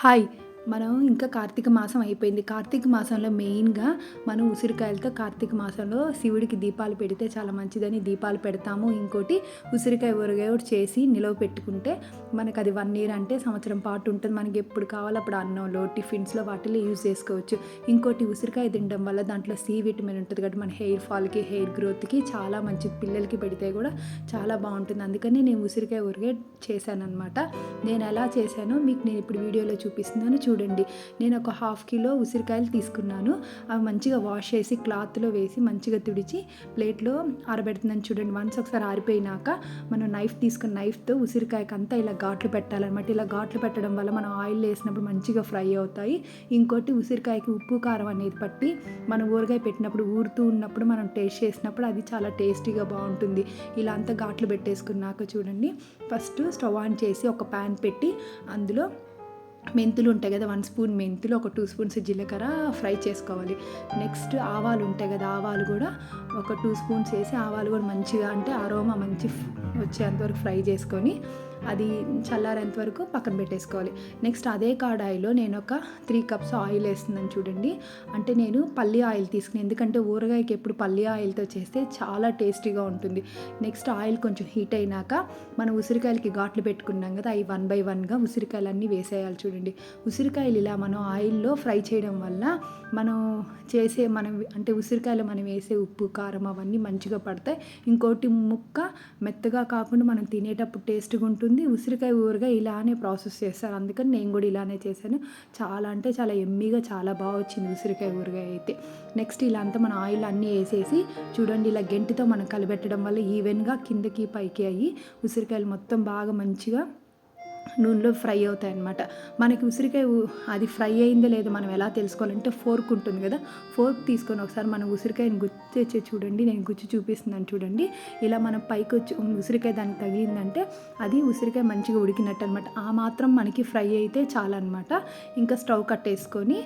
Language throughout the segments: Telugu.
హాయ్. మనం ఇంకా కార్తీక మాసం అయిపోయింది. కార్తీక మాసంలో మెయిన్‌గా మనం ఉసిరికాయలతో కార్తీక మాసంలో శివుడికి దీపాలు పెడితే చాలా మంచిదని దీపాలు పెడతాము. ఇంకోటి ఉసిరికాయ ఊరగాయ కూడా చేసి నిలవ పెట్టుకుంటే మనకది 1 ఇయర్ అంటే సంవత్సరం పాటు ఉంటుంది. మనకి ఎప్పుడు కావాలో అప్పుడు అన్నంలో, టిఫిన్స్‌లో వాటిలో యూజ్ చేసుకోవచ్చు. ఇంకోటి ఉసిరికాయ తినడం వల్ల దాంట్లో సి విటమిన్ ఉంటుంది కాబట్టి మన హెయిర్ ఫాల్‌కి, హెయిర్ గ్రోత్‌కి చాలా మంచిది. పిల్లలకి పెడితే కూడా చాలా బావుంటుంది. అందుకని నేను ఉసిరికాయ ఊరగాయ చేశాననమాట. నేను ఎలా చేశానో మీకు నేను ఇప్పుడు వీడియోలో చూపిస్తున్నాను చూడండి. నేను ఒక 1/2 కిలో ఉసిరికాయలు తీసుకున్నాను. అవి మంచిగా వాష్ చేసి క్లాత్‌లో వేసి మంచిగా తుడిచి ప్లేట్‌లో ఆరబెడుతున్నాను చూడండి. వన్స్ ఒకసారి ఆరిపోయినాక మనం నైఫ్ తీసుకొని నైఫ్‌తో ఉసిరికాయకంతా ఇలా ఘాట్లు పెట్టాలన్నమాట. ఇలా ఘాట్లు పెట్టడం వల్ల మనం ఆయిల్‌లో వేసినప్పుడు మంచిగా ఫ్రై అవుతాయి. ఇంకోటి ఉసిరికాయకి ఉప్పు, కారం అనేది పట్టి మనం ఊరగాయ పెట్టినప్పుడు ఊరుతూ ఉన్నప్పుడు మనం టేస్ట్ చేసినప్పుడు అది చాలా టేస్టీగా బాగుంటుంది. ఇలా అంతా ఘాట్లు పెట్టేసుకున్నాక చూడండి, ఫస్ట్ స్టవ్ ఆన్ చేసి ఒక ప్యాన్ పెట్టి అందులో మెంతులు ఉంటాయి కదా, 1 స్పూన్ మెంతులు, ఒక 2 స్పూన్స్ జీలకర్ర ఫ్రై చేసుకోవాలి. నెక్స్ట్ ఆవాలు ఉంటాయి కదా, ఆవాలు కూడా ఒక 2 స్పూన్స్ వేసి ఆవాలు కూడా మంచిగా అంటే అరోమా మంచి వచ్చేంతవరకు ఫ్రై చేసుకొని అది చల్లారేంత వరకు పక్కన పెట్టేసుకోవాలి. నెక్స్ట్ అదే కడాయిలో నేను ఒక 3 కప్స్ ఆయిల్ వేస్తున్నాను చూడండి. అంటే నేను పల్లి ఆయిల్ తీసుకుని, ఎందుకంటే ఊరగాయకి ఎప్పుడు పల్లి ఆయిల్తో చేస్తే చాలా టేస్టీగా ఉంటుంది. నెక్స్ట్ ఆయిల్ కొంచెం హీట్ అయినాక మనం ఉసిరికాయలకి ఘాట్లు పెట్టుకున్నాం కదా, అవి 1 బై 1గా ఉసిరికాయలన్నీ వేసేయాలి చూడండి. ఉసిరికాయలు ఇలా మనం ఆయిల్లో ఫ్రై చేయడం వల్ల మనం అంటే ఉసిరికాయలు మనం వేసే ఉప్పు, కారం అవన్నీ మంచిగా పడతాయి. ఇంకోటి ముక్క మెత్తగా కాకుండా మనం తినేటప్పుడు టేస్ట్గా ఉంటుంది. ఉసిరికాయ ఊరగాయ ఇలానే ప్రాసెస్ చేస్తారు, అందుకని నేను కూడా ఇలానే చేశాను. చాలా అంటే చాలా ఎమ్మీగా చాలా బాగా వచ్చింది ఉసిరికాయ ఊరగాయ అయితే. నెక్స్ట్ ఇలా అంతా మన ఆయిల్ అన్నీ వేసేసి చూడండి, ఇలా గెంటితో మనం కలిపెట్టడం వల్ల ఈవెన్గా కిందకి పైకి అయ్యి ఉసిరికాయలు మొత్తం బాగా మంచిగా నూనెలో ఫ్రై అవుతాయి అన్నమాట. మనకి ఉసిరికాయ అది ఫ్రై అయిందో లేదో మనం ఎలా తెలుసుకోవాలంటే ఫోర్క్ ఉంటుంది కదా, ఫోర్క్ తీసుకొని ఒకసారి మనం ఉసిరికాయని గుచ్చేసి చూడండి. నేను గుచ్చి చూపిస్తున్నాను చూడండి. ఇలా మనం పైకి వచ్చి ఉసిరికాయ దానికి తగిలిందంటే అది ఉసిరికాయ మంచిగా ఉడికినట్టు అనమాట. ఆ మాత్రం మనకి ఫ్రై అయితే చాలన్నమాట. ఇంకా స్టవ్ కట్టేసుకొని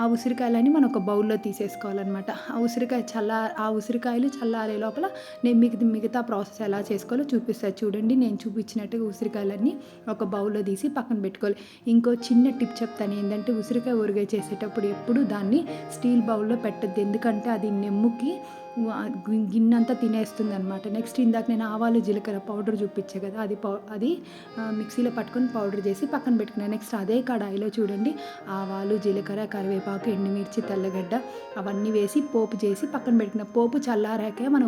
ఆ ఉసిరికాయలని మనం ఒక బౌల్లో తీసేసుకోవాలన్నమాట. ఆ ఉసిరికాయలు చల్లారే లోపల నేను మీకు మిగతా ప్రాసెస్ ఎలా చేసుకోవాలో చూపిస్తాను చూడండి. నేను చూపించినట్టుగా ఉసిరికాయలన్నీ ఒక బౌల్లో తీసి పక్కన పెట్టుకోవాలి. ఇంకో చిన్న టిప్ చెప్తాను ఏంటంటే, ఉసిరికాయ ఊరగాయ చేసేటప్పుడు ఎప్పుడు దాన్ని స్టీల్ బౌల్లో పెట్టద్దు, ఎందుకంటే అది నెమ్ముకి గిన్నెంతా తినేస్తుంది అనమాట. నెక్స్ట్ ఇందాక నేను ఆవాలు జీలకర్ర పౌడర్ చూపించే కదా, అది మిక్సీలో పట్టుకొని పౌడర్ చేసి పక్కన పెట్టుకున్నాను. నెక్స్ట్ అదే కడాయిలో చూడండి, ఆవాలు జీలకర్ర కరివేపాకు ఎండుమిర్చి తెల్లగడ్డ అవన్నీ వేసి పోపు చేసి పక్కన పెట్టుకున్న పోపు చల్లారాకే మనం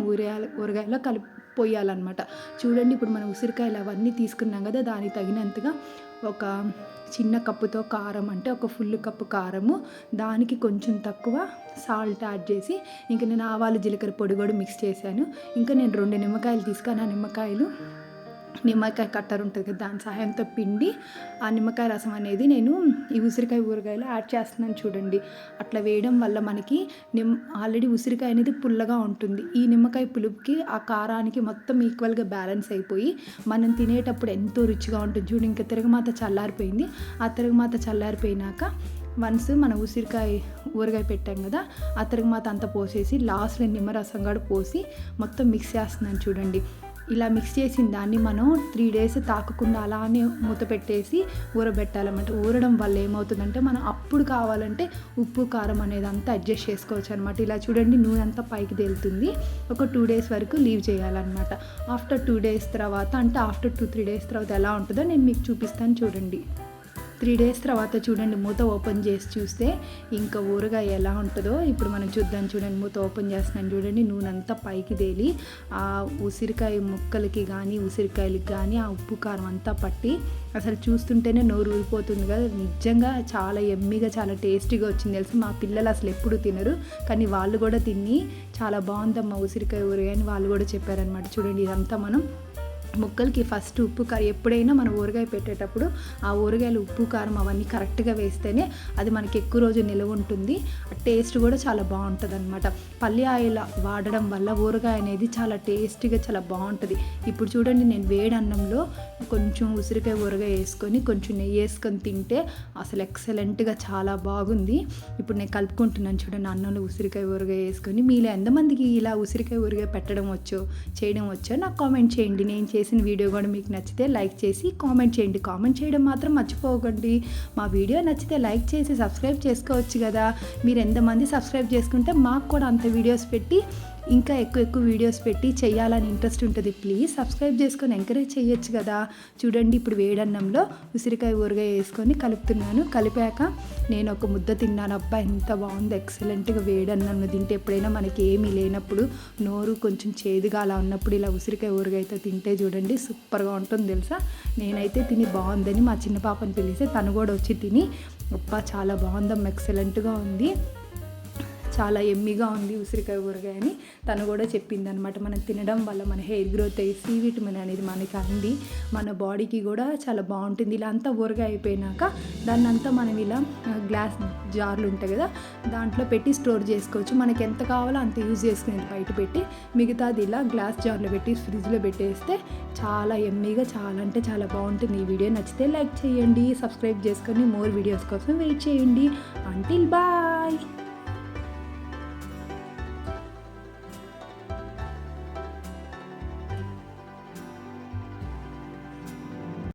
ఊరగాయలో పోయాలన్నమాట. చూడండి, ఇప్పుడు మనం ఉసిరికాయలు అవన్నీ తీసుకున్నాం కదా, దానికి తగినంతగా ఒక చిన్న కప్పుతో కారం, అంటే ఒక ఫుల్ కప్పు కారము, దానికి కొంచెం తక్కువ సాల్ట్ యాడ్ చేసి, ఇంకా నేను ఆవాలు జీలకర్ర పొడి కూడా మిక్స్ చేశాను. ఇంకా నేను 2 నిమ్మకాయలు తీసుకొని ఆ నిమ్మకాయ కట్టర్ ఉంటుంది కదా, దాని సహాయంతో పిండి ఆ నిమ్మకాయ రసం అనేది నేను ఈ ఉసిరికాయ ఊరగాయలో యాడ్ చేస్తున్నాను చూడండి. అట్లా వేయడం వల్ల మనకి ఆల్రెడీ ఉసిరికాయ అనేది పుల్లగా ఉంటుంది. ఈ నిమ్మకాయ పులుపుకి ఆ కారానికి మొత్తం ఈక్వల్గా బ్యాలెన్స్ అయిపోయి మనం తినేటప్పుడు ఎంతో రుచిగా ఉంటుంది చూడండి. ఇంకా తిరగమాత చల్లారిపోయింది. ఆ తిరగమాత చల్లారిపోయినాక వన్స్ మన ఊరగాయ పెట్టాం కదా, ఆ తిరగమాత అంతా పోసేసి లాస్ట్లో నిమ్మరసం కూడా పోసి మొత్తం మిక్స్ చేస్తున్నాను చూడండి. ఇలా మిక్స్ చేసిన దాన్ని మనం 3 డేస్ తాకకుండా అలానే మూత పెట్టేసి ఊరబెట్టాలన్నమాట. ఊరడం వల్ల ఏమవుతుందంటే మనం అప్పుడు కావాలంటే ఉప్పు కారం అనేది అంతా అడ్జస్ట్ చేసుకోవచ్చు అనమాట. ఇలా చూడండి, నూనె అంతా పైకి తేలుతుంది. ఒక 2 డేస్ వరకు లీవ్ చేయాలన్నమాట. ఆఫ్టర్ 2 డేస్ తర్వాత, అంటే ఆఫ్టర్ 2-3 డేస్ తర్వాత ఎలా ఉంటుందో నేను మీకు చూపిస్తాను చూడండి. 3 డేస్ తర్వాత చూడండి, మూత ఓపెన్ చేసి చూస్తే ఇంకా ఊరగాయ ఎలా ఉంటుందో ఇప్పుడు మనం చూద్దాం చూడండి. మూత ఓపెన్ చేస్తున్నాను చూడండి, నూనె అంతా పైకి తేలి ఆ ఉసిరికాయ ముక్కలకి కానీ ఉసిరికాయలకి కానీ ఆ ఉప్పు కారం అంతా పట్టి అసలు చూస్తుంటేనే నోరు ఊరిపోతుంది కదా. నిజంగా చాలా ఎమ్మీగా చాలా టేస్టీగా వచ్చింది తెలుసు. మా పిల్లలు అసలు ఎప్పుడు తినరు, కానీ వాళ్ళు కూడా తిని చాలా బాగుందమ్మా ఉసిరికాయ ఊరగాయ అని వాళ్ళు కూడా చెప్పారనమాట. చూడండి, ఇదంతా మనం ముక్కలకి ఫస్ట్ ఉప్పు కారం, ఎప్పుడైనా మనం ఊరగాయ పెట్టేటప్పుడు ఆ ఊరగాయలు ఉప్పు కారం అవన్నీ కరెక్ట్గా వేస్తేనే అది మనకి ఎక్కువ రోజు నిలవ ఉంటుంది. టేస్ట్ కూడా చాలా బాగుంటుంది అనమాట. పల్లి ఆయిల్ వాడడం వల్ల ఊరగాయ అనేది చాలా టేస్టీగా చాలా బాగుంటుంది. ఇప్పుడు చూడండి, నేను వేడి అన్నంలో కొంచెం ఉసిరికాయ ఊరగాయ వేసుకొని కొంచెం నెయ్యి వేసుకొని తింటే అసలు ఎక్సలెంట్గా చాలా బాగుంది. ఇప్పుడు నేను కలుపుకుంటున్నాను చూడండి, అన్నంలో ఉసిరికాయ ఊరగాయ వేసుకొని. మీలో ఎంతమందికి ఇలా ఉసిరికాయ ఊరగాయ పెట్టడం వచ్చో చేయడం వచ్చో నాకు కామెంట్ చేయండి. నేను చేసి చేసిన వీడియో కూడా మీకు నచ్చితే లైక్ చేసి కామెంట్ చేయండి. కామెంట్ చేయడం మాత్రం మర్చిపోకండి. మా వీడియో నచ్చితే లైక్ చేసి సబ్స్క్రైబ్ చేసుకోవచ్చు కదా. మీరు ఎంతమంది సబ్స్క్రైబ్ చేసుకుంటే మాకు కూడా అంత వీడియోస్ పెట్టి ఇంకా ఎక్కువ వీడియోస్ పెట్టి చేయాలని ఇంట్రెస్ట్ ఉంటుంది. ప్లీజ్ సబ్స్క్రైబ్ చేసుకొని ఎంకరేజ్ చేయొచ్చు కదా. చూడండి, ఇప్పుడు వేడన్నంలో ఉసిరికాయ ఊరగాయ వేసుకొని కలుపుతున్నాను. కలిపాక నేను ఒక ముద్ద తిన్నాను. అబ్బా ఎంత బాగుంది, ఎక్సలెంట్గా. వేడన్నంలో తింటే ఎప్పుడైనా మనకి ఏమీ లేనప్పుడు, నోరు కొంచెం చేదుగా అలా ఉన్నప్పుడు ఇలా ఉసిరికాయ ఊరగాయతో తింటే చూడండి సూపర్గా ఉంటుంది తెలుసా. నేనైతే తిని బాగుందని మా చిన్న పాపని పిలిస్తే తను కూడా వచ్చి తిని అబ్బా చాలా బాగుందమ్మా, ఎక్సలెంట్గా ఉంది, చాలా ఎమ్మిగా ఉంది ఉసిరికాయ ఊరగాయ అని తను కూడా చెప్పింది అనమాట. మనం తినడం వల్ల మన హెయిర్ గ్రోత్ అయ్యి సి విటమిన్ అనేది మనకి అంది మన బాడీకి కూడా చాలా బాగుంటుంది. ఇలా అంతా ఊరగాయ అయిపోయినాక దాన్ని అంతా మనం ఇలా గ్లాస్ జార్లు ఉంటాయి కదా, దాంట్లో పెట్టి స్టోర్ చేసుకోవచ్చు. మనకి ఎంత కావాలో అంత యూజ్ చేసుకునేది బయట పెట్టి, మిగతాది ఇలా గ్లాస్ జార్లో పెట్టి ఫ్రిడ్జ్లో పెట్టేస్తే చాలా ఎమ్మీగా చాలా అంటే చాలా బాగుంటుంది. ఈ వీడియో నచ్చితే లైక్ చేయండి, సబ్స్క్రైబ్ చేసుకొని మోర్ వీడియోస్ కోసం వెయిట్ చేయండి. Until bye.